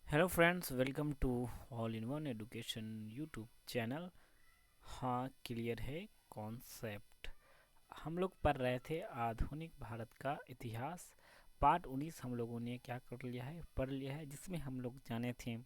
Hello friends, welcome to all in one education YouTube channel. हाँ, clear है concept. हम लोग पढ़ रहे थे आधुनिक भारत का इतिहास। पार्ट 19 हम लोगों ने क्या कर लिया है, पढ़ लिया है, जिसमें हम लोग जाने थे,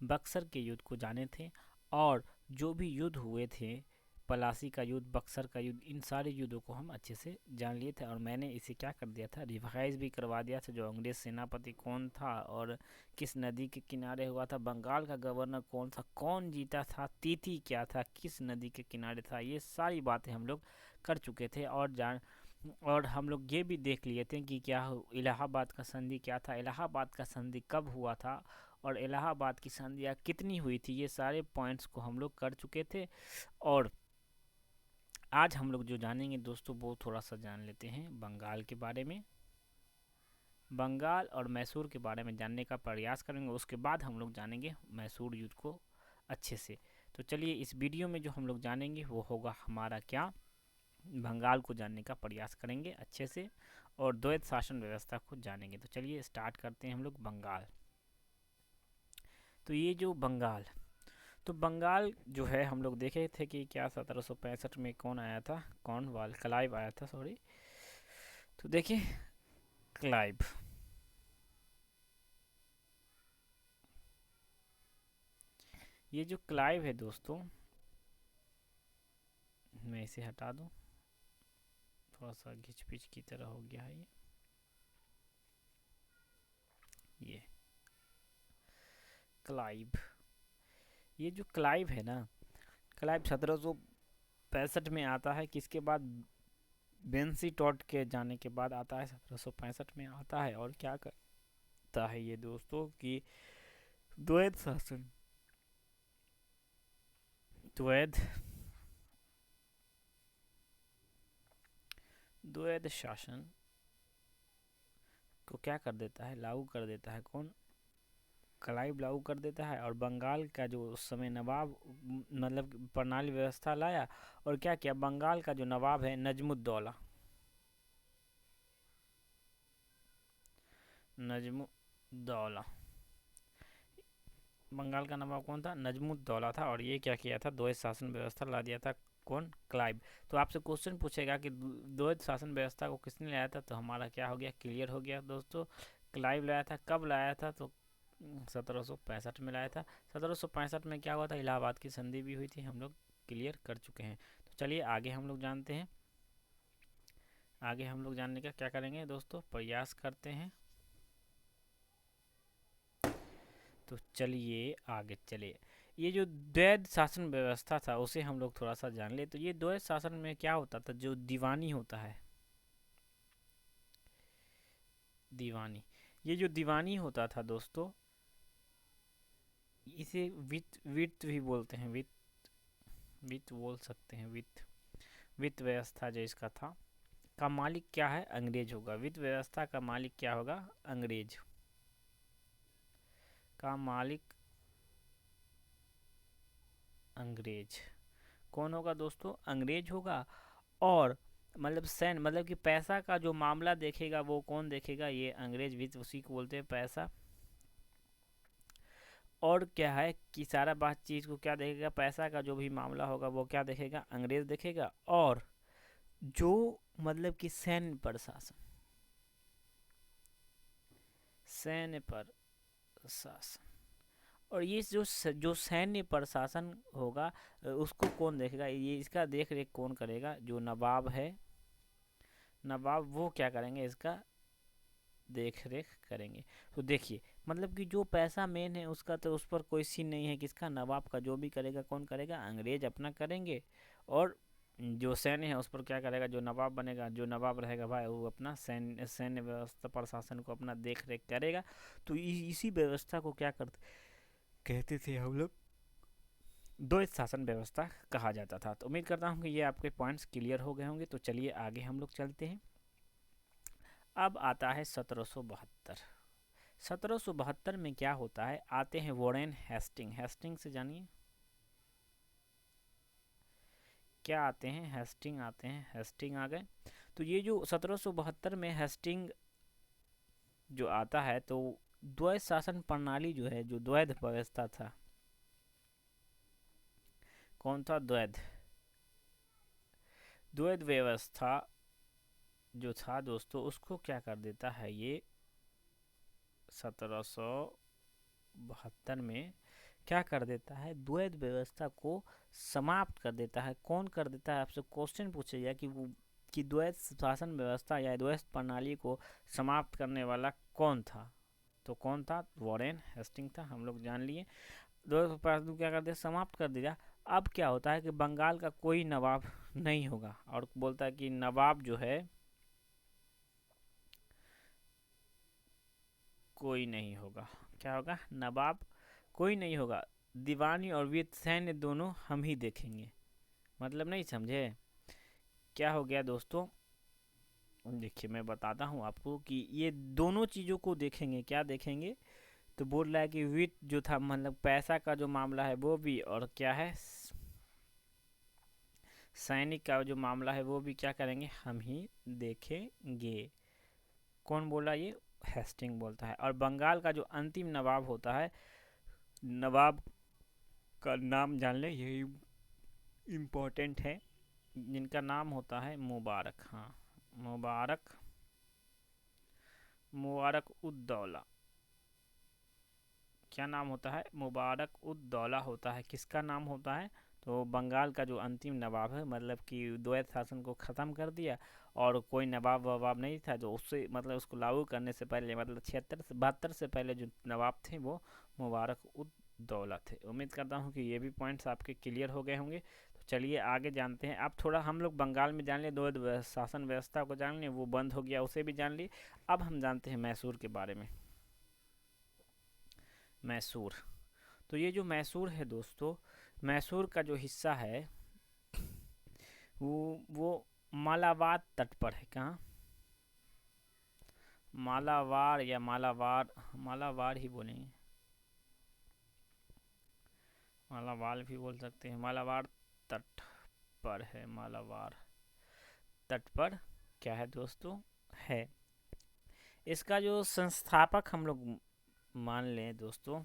बक्सर के युद्ध को जाने थे। और जो भी युद्ध हुए थे, पलासी का युद्ध, बक्सर का युद्ध, इन सारे युद्धों को हम अच्छे से जान लिए थे। और मैंने इसे क्या कर दिया था, रिवाइज भी करवा दिया था। जो अंग्रेज सेनापति कौन था और किस नदी के किनारे हुआ था, बंगाल का गवर्नर कौन था, कौन जीता था, तिथि क्या था, किस नदी के किनारे था, ये सारी बातें हम लोग कर चुके थे। और हम लोग ये भी देख लिए थे कि क्या इलाहाबाद का संधि क्या था, इलाहाबाद का संधि कब हुआ था, और इलाहाबाद की संधियाँ कितनी हुई थी। ये सारे पॉइंट्स को हम लोग कर चुके थे। और आज हम लोग जो जानेंगे दोस्तों, वो थोड़ा सा जान लेते हैं बंगाल के बारे में। बंगाल और मैसूर के बारे में जानने का प्रयास करेंगे। उसके बाद हम लोग जानेंगे मैसूर युद्ध को अच्छे से। तो चलिए, इस वीडियो में जो हम लोग जानेंगे वो होगा हमारा क्या, बंगाल को जानने का प्रयास करेंगे अच्छे से, और द्वैत शासन व्यवस्था को जानेंगे। तो चलिए स्टार्ट करते हैं हम लोग बंगाल। तो ये जो बंगाल, तो बंगाल जो है, हम लोग देखे थे कि क्या 1765 में कौन आया था, कॉर्नवाल, क्लाइव आया था, सॉरी। तो देखिए, क्लाइव, ये जो क्लाइव है दोस्तों, मैं इसे हटा दूं, थोड़ा सा घिच पिच की तरह हो गया है ये क्लाइव। ये जो क्लाइव है ना, क्लाइव 1765 में आता है। किसके बाद, बेंसी टॉट के जाने के बाद आता है, 1765 में आता है। और क्या करता है ये दोस्तों कि द्वैध शासन, द्वैध द्वैध शासन को क्या कर देता है, लागू कर देता है। कौन, क्लाइव लागू कर देता है। और बंगाल का जो उस समय नवाब, मतलब प्रणाली व्यवस्था लाया। और क्या किया, बंगाल का जो नवाब है नजमुद्दौला, नजमुद्दौला, बंगाल का नवाब कौन था, नजमुद्दौला था। और ये क्या किया था, द्वैध शासन व्यवस्था ला दिया था। कौन, क्लाइव। तो आपसे क्वेश्चन पूछेगा कि द्वैध शासन व्यवस्था को किसने लाया था, तो हमारा क्या हो गया, क्लियर हो गया दोस्तों, क्लाइव लाया था। कब लाया था, तो 1765 में लाया था। 1765 में क्या हुआ था, इलाहाबाद की संधि भी हुई थी, हम लोग क्लियर कर चुके हैं। तो चलिए आगे हम लोग जानते हैं, आगे हम लोग जानने का क्या करेंगे दोस्तों, प्रयास करते हैं। तो चलिए आगे चलिए। ये जो द्वैध शासन व्यवस्था था उसे हम लोग थोड़ा सा जान ले। तो ये द्वैध शासन में क्या होता था, जो दीवानी होता है, दीवानी, ये जो दीवानी होता था दोस्तों, इसे वित्त वित्त भी बोलते हैं, वित्त, वित्त बोल सकते हैं, वित्त, वित्त व्यवस्था जो इसका था, का मालिक क्या है, अंग्रेज होगा। वित्त व्यवस्था का मालिक क्या होगा, अंग्रेज का मालिक, अंग्रेज कौन होगा दोस्तों, अंग्रेज होगा। और मतलब सैन्य, मतलब कि पैसा का जो मामला देखेगा वो कौन देखेगा, ये अंग्रेज वित्त, उसी को बोलते हैं पैसा। और क्या है कि सारा बात चीज़ को क्या देखेगा, पैसा का जो भी मामला होगा वो क्या देखेगा, अंग्रेज देखेगा। और जो मतलब कि सैन्य प्रशासन, सैन्य प्रशासन, और ये जो सैन्य प्रशासन होगा, उसको कौन देखेगा, ये इसका देख रेख कौन करेगा, जो नवाब है, नवाब वो क्या करेंगे, इसका देख रेख करेंगे। तो देखिए, मतलब कि जो पैसा मेन है उसका तो उस पर कोई सीन नहीं है, किसका, नवाब का। जो भी करेगा कौन करेगा, अंग्रेज अपना करेंगे। और जो सैन्य है उस पर क्या करेगा, जो नवाब बनेगा, जो नवाब रहेगा भाई, वो अपना सैन्य सैन्य व्यवस्था, प्रशासन को अपना देख रेख करेगा। तो इसी व्यवस्था को क्या करते, कहते थे हम लोग, द्वैत शासन व्यवस्था कहा जाता था। तो उम्मीद करता हूँ कि ये आपके पॉइंट्स क्लियर हो गए होंगे। तो चलिए आगे हम लोग चलते हैं। अब आता है 1772। 1772 में क्या होता है, आते हैं वॉरेन हेस्टिंग, हेस्टिंग से जानिए क्या आते हैं, हेस्टिंग आते हैं, हेस्टिंग आ गए। तो ये जो 1772 में हेस्टिंग जो आता है, तो द्वैध शासन प्रणाली जो है, जो द्वैध व्यवस्था था, कौन था? द्वैध द्वैध व्यवस्था जो था दोस्तों, उसको क्या कर देता है ये 1772 में क्या कर देता है? द्वैध व्यवस्था को समाप्त कर देता है। कौन कर देता है? आपसे क्वेश्चन पूछा गया कि वो कि द्वैध शासन व्यवस्था या द्वैध प्रणाली को समाप्त करने वाला कौन था? तो कौन था? वॉरेन हेस्टिंग था, हम लोग जान लिए। द्वैध प्रणाली क्या कर दिया? समाप्त कर दिया। अब क्या होता है कि बंगाल का कोई नवाब नहीं होगा, और बोलता है कि नवाब जो है कोई नहीं होगा। क्या होगा? नवाब कोई नहीं होगा, दीवानी और वीर सैन्य दोनों हम ही देखेंगे। मतलब नहीं समझे? क्या हो गया दोस्तों? देखिए मैं बताता हूँ आपको कि ये दोनों चीज़ों को देखेंगे। क्या देखेंगे? तो बोल रहा है कि वित्त जो था, मतलब पैसा का जो मामला है वो भी, और क्या है, सैनिक का जो मामला है वो भी क्या करेंगे? हम ही देखेंगे। कौन बोला? ये हेस्टिंग बोलता है। और बंगाल का जो अंतिम नवाब होता है, नवाब का नाम जान ले, यही इम्पोर्टेंट है, जिनका नाम होता है मुबारक। हाँ, मुबारक, मुबारक उद्दौला। क्या नाम होता है? मुबारक उद्दौला होता है। किसका नाम होता है? तो बंगाल का जो अंतिम नवाब है, मतलब कि द्वैध शासन को ख़त्म कर दिया, और कोई नवाब ववाब नहीं था जो उससे, मतलब उसको लागू करने से पहले, मतलब 76 से 72 से पहले जो नवाब थे वो मुबारक उद्दौला थे। उम्मीद करता हूँ कि ये भी पॉइंट्स आपके क्लियर हो गए होंगे। तो चलिए आगे जानते हैं। अब थोड़ा हम लोग बंगाल में जान लिए, द्वैध शासन व्यवस्था को जान लिए, वो बंद हो गया उसे भी जान लिए। अब हम जानते हैं मैसूर के बारे में। मैसूर, तो ये जो मैसूर है दोस्तों, मैसूर का जो हिस्सा है वो मालाबार तट पर है। कहाँ? मालाबार या मालाबार, मालाबार ही बोलेंगे, मालाबार भी बोल सकते हैं। मालाबार तट पर है, मालाबार तट पर क्या है दोस्तों? है। इसका जो संस्थापक हम लोग मान लें दोस्तों,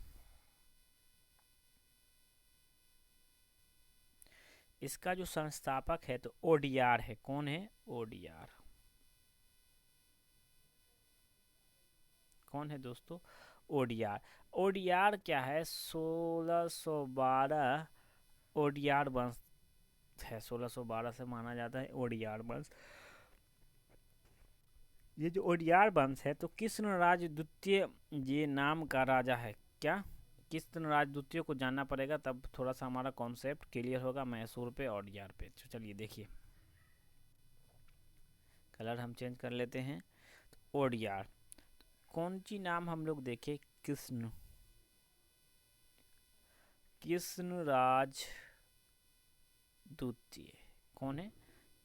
इसका जो संस्थापक है तो ओडियार है। कौन है? ओडियार। कौन है दोस्तों? ओडियार। ओडियार क्या है? 1612 ओडियार वंश है। 1612 से माना जाता है ओडियार वंश। ये जो ओडियार वंश है, तो कृष्णराज द्वितीय ये नाम का राजा है। क्या? कृष्णराज द्वितीय को जानना पड़ेगा, तब थोड़ा सा हमारा कॉन्सेप्ट क्लियर होगा मैसूर पे, ओडियार पे। तो चलिए देखिए, कलर हम चेंज कर लेते हैं। ओडियार, कौन सी नाम हम लोग देखे? कृष्ण, कृष्णराज द्वितीय। कौन है?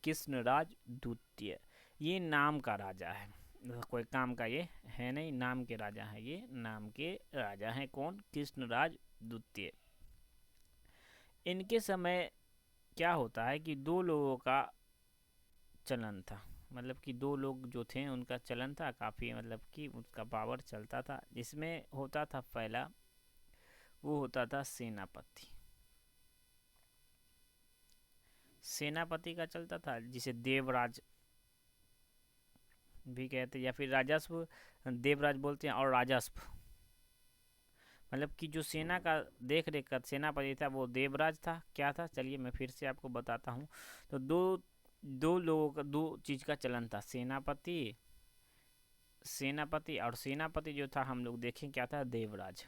कृष्णराज द्वितीय। ये नाम का राजा है, कोई काम का ये है नहीं, नाम के राजा हैं। ये नाम के राजा हैं। कौन? कृष्णराज द्वितीय। इनके समय क्या होता है कि दो लोगों का चलन था, मतलब कि दो लोग जो थे उनका चलन था काफ़ी, मतलब कि उसका पावर चलता था। जिसमें होता था पहला, वो होता था सेनापति। सेनापति का चलता था, जिसे देवराज भी कहते हैं, या फिर राजस्व, देवराज बोलते हैं, और राजस्व, मतलब कि जो सेना का देख रेख का सेनापति था वो देवराज था। क्या था? चलिए मैं फिर से आपको बताता हूँ। तो दो दो लोगों का, दो चीज़ का चलन था, सेनापति, सेनापति, और सेनापति जो था हम लोग देखें क्या था? देवराज,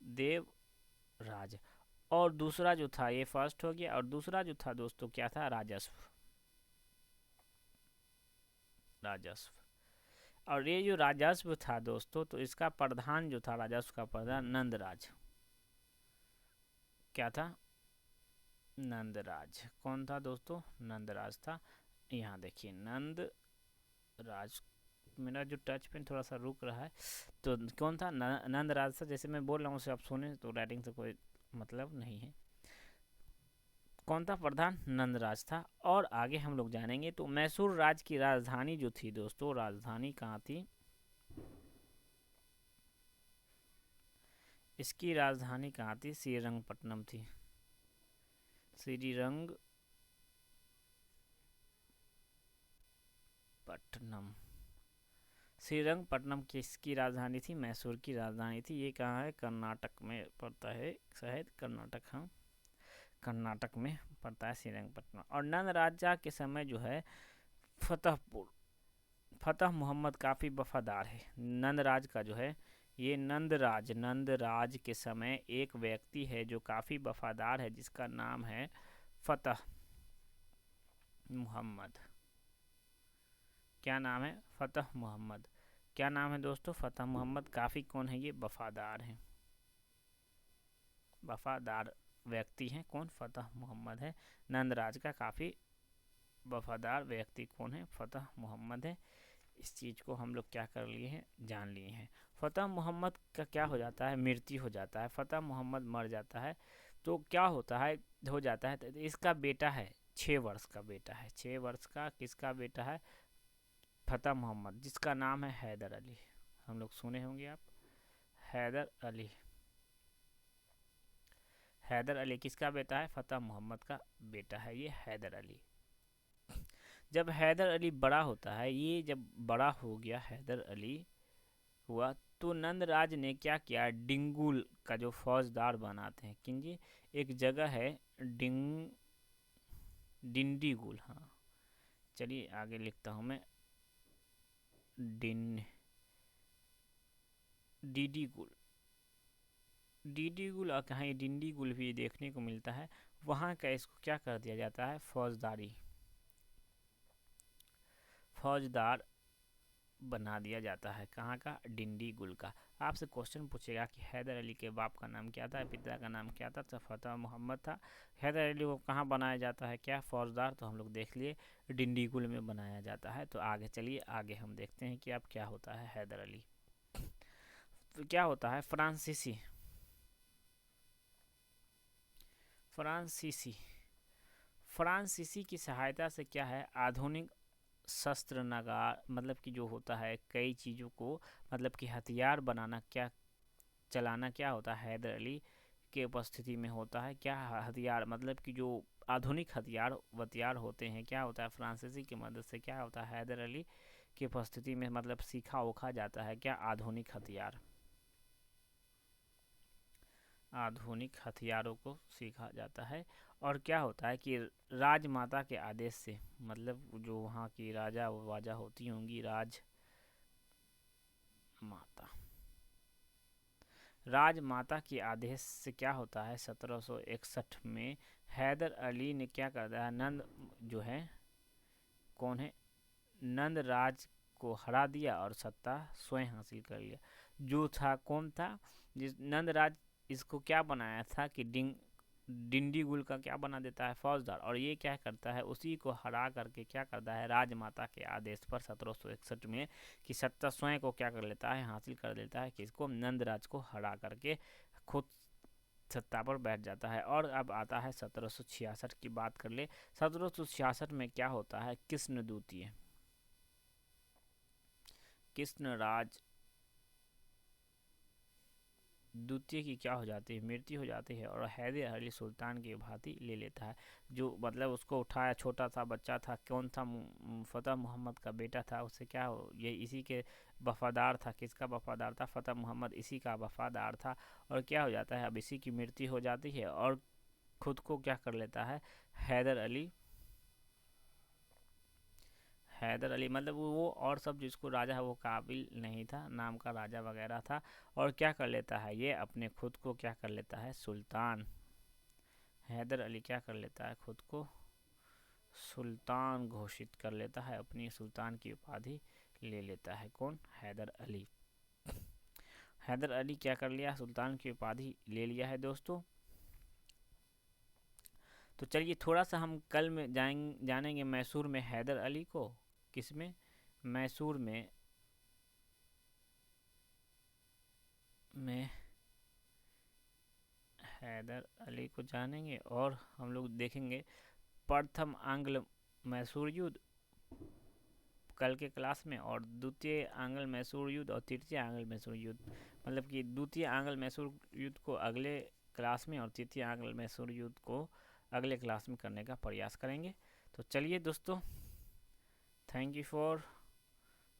देवराज। और दूसरा जो था, ये फर्स्ट हो गया, और दूसरा जो था दोस्तों क्या था? राजस्व, राजस्व। और ये जो राजस्व था दोस्तों, तो इसका प्रधान जो था, राजस्व का प्रधान नंदराज। क्या था? नंदराज। कौन था दोस्तों? नंदराज था। यहाँ देखिए नंदराज, मेरा जो टच पेन थोड़ा सा रुक रहा है, तो कौन था? नंदराज था। जैसे मैं बोल रहा हूँ उसे आप सुने, तो राइटिंग से कोई मतलब नहीं है। कौन था प्रधान? नंदराज था। और आगे हम लोग जानेंगे। तो मैसूर राज की राजधानी जो थी दोस्तों, राजधानी कहाँ थी? इसकी राजधानी कहाँ थी? श्रीरंगपट्टनम थी। श्रीरंगपट्टनम। श्रीरंगपट्टनम किसकी राजधानी थी? मैसूर की राजधानी थी। ये कहाँ है? कर्नाटक में पड़ता है शायद, कर्नाटक, हाँ कर्नाटक में पड़ता है श्रीरंगपट्टनम। और नंद राजा के समय जो है फतेह मोहम्मद काफ़ी वफादार है। नंदराज का जो है ये नंदराज के समय एक व्यक्ति है जो काफ़ी वफादार है, जिसका नाम है फतेह मोहम्मद। क्या नाम है? फतेह मोहम्मद। क्या नाम है दोस्तों? फतेह मोहम्मद। काफ़ी कौन है ये? वफादार हैं, वफादार व्यक्ति हैं। कौन? फतेह मोहम्मद है। नंदराज का काफ़ी वफादार व्यक्ति कौन है? फतेह मोहम्मद है। इस चीज़ को हम लोग क्या कर लिए हैं? जान लिए हैं। फतेह मोहम्मद का क्या हो जाता है? मृत्यु हो जाता है। फतेह मोहम्मद मर जाता है तो क्या होता है? हो जाता है तो इसका बेटा है, 6 वर्ष का बेटा है। 6 वर्ष का किसका बेटा है? फतेह मोहम्मद, जिसका नाम है हैदर अली। हम लोग सुने होंगे आप, हैदर अली। हैदर अली किसका बेटा है? फतेह मोहम्मद का बेटा है ये हैदर अली। जब हैदर अली बड़ा होता है, ये जब बड़ा हो गया हैदर अली हुआ, तो नंदराज ने क्या किया? डिंगुल का जो फौजदार बनाते हैं, किंजी एक जगह है डिंडीगुल, हाँ चलिए आगे लिखता हूँ मैं, डिन डीडीगुल, डीडीगुल और कहीं डिंडीगुल भी देखने को मिलता है। वहाँ का इसको क्या कर दिया जाता है? फौजदार बना दिया जाता है। कहाँ का? डिंडीगुल का। आपसे क्वेश्चन पूछेगा कि हैदर अली के बाप का नाम क्या था, पिता का नाम क्या था? तो फतेह मोहम्मद था। हैदर अली को कहाँ बनाया जाता है? क्या फौजदार? तो हम लोग देख लिए डिंडीगुल में बनाया जाता है। तो आगे चलिए, आगे हम देखते हैं कि अब क्या होता है हैदर अली। तो क्या होता है? फ्रांसीसी फ्रांसीसी की सहायता से क्या है? आधुनिक शस्त्र नगार, मतलब कि जो होता है कई चीज़ों को, मतलब कि हथियार बनाना, क्या चलाना क्या होता है? हैदर अली के उपस्थिति में होता है। क्या हथियार? मतलब कि जो आधुनिक हथियार होते हैं, क्या होता है? फ्रांसीसी की मदद से क्या होता है? हैदर अली की उपस्थिति में मतलब सीखा उखा जाता है। क्या? आधुनिक हथियार, आधुनिक हथियारों को सीखा जाता है। और क्या होता है कि राजमाता के आदेश से, मतलब जो वहाँ की राजा वाजा होती होंगी, राजमाता के आदेश से क्या होता है? 1761 में हैदर अली ने क्या कर दिया? नंद जो है, कौन है? नंदराज को हरा दिया और सत्ता स्वयं हासिल कर लिया। जो था, कौन था? जिस नंदराज इसको क्या बनाया था कि डिंडीगुल का क्या बना देता है? फौजदार। और ये क्या करता है? उसी को हरा करके क्या करता है? राजमाता के आदेश पर 1761 में कि सत्ता स्वयं को क्या कर लेता है? हासिल कर लेता है। किसको? नंदराज को हरा करके खुद सत्ता पर बैठ जाता है। और अब आता है 1766 की बात कर ले। 1766 में क्या होता है? कृष्णराज द्वितीय की क्या हो जाती है? मृत्यु हो जाती है। और हैदर अली सुल्तान की भांति ले लेता है। जो मतलब उसको उठाया, छोटा सा बच्चा था, कौन था? फतेह मोहम्मद का बेटा था। उससे क्या हो, ये इसी के वफादार था। किसका वफादार था? फतेह मोहम्मद इसी का वफादार था। और क्या हो जाता है? अब इसी की मृत्यु हो जाती है और खुद को क्या कर लेता है? हैदर अली, मतलब वो और सब जिसको राजा है वो काबिल नहीं था, नाम का राजा वगैरह था। और क्या कर लेता है? ये अपने खुद को क्या कर लेता है? सुल्तान। हैदर अली क्या कर लेता है? खुद को सुल्तान घोषित कर लेता है। अपनी सुल्तान की उपाधि ले लेता है। कौन? हैदर अली। हैदर अली क्या कर लिया? सुल्तान की उपाधि ले लिया है दोस्तों। तो चलिए थोड़ा सा हम कल में जानेंगे मैसूर में हैदर अली को। किसमें? मैसूर में हैदर अली को जानेंगे। और हम लोग देखेंगे प्रथम आंग्ल मैसूर युद्ध, कल के क्लास में, और द्वितीय आंग्ल मैसूर युद्ध और तृतीय आंग्ल मैसूर युद्ध, मतलब कि द्वितीय आंग्ल मैसूर युद्ध को अगले क्लास में और तृतीय आंग्ल मैसूर युद्ध को अगले क्लास में करने का प्रयास करेंगे। तो चलिए दोस्तों, थैंक यू फॉर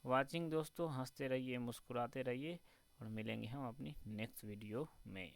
वाचिंग दोस्तों। हंसते रहिए, मुस्कुराते रहिए, और मिलेंगे हम अपनी नेक्स्ट वीडियो में।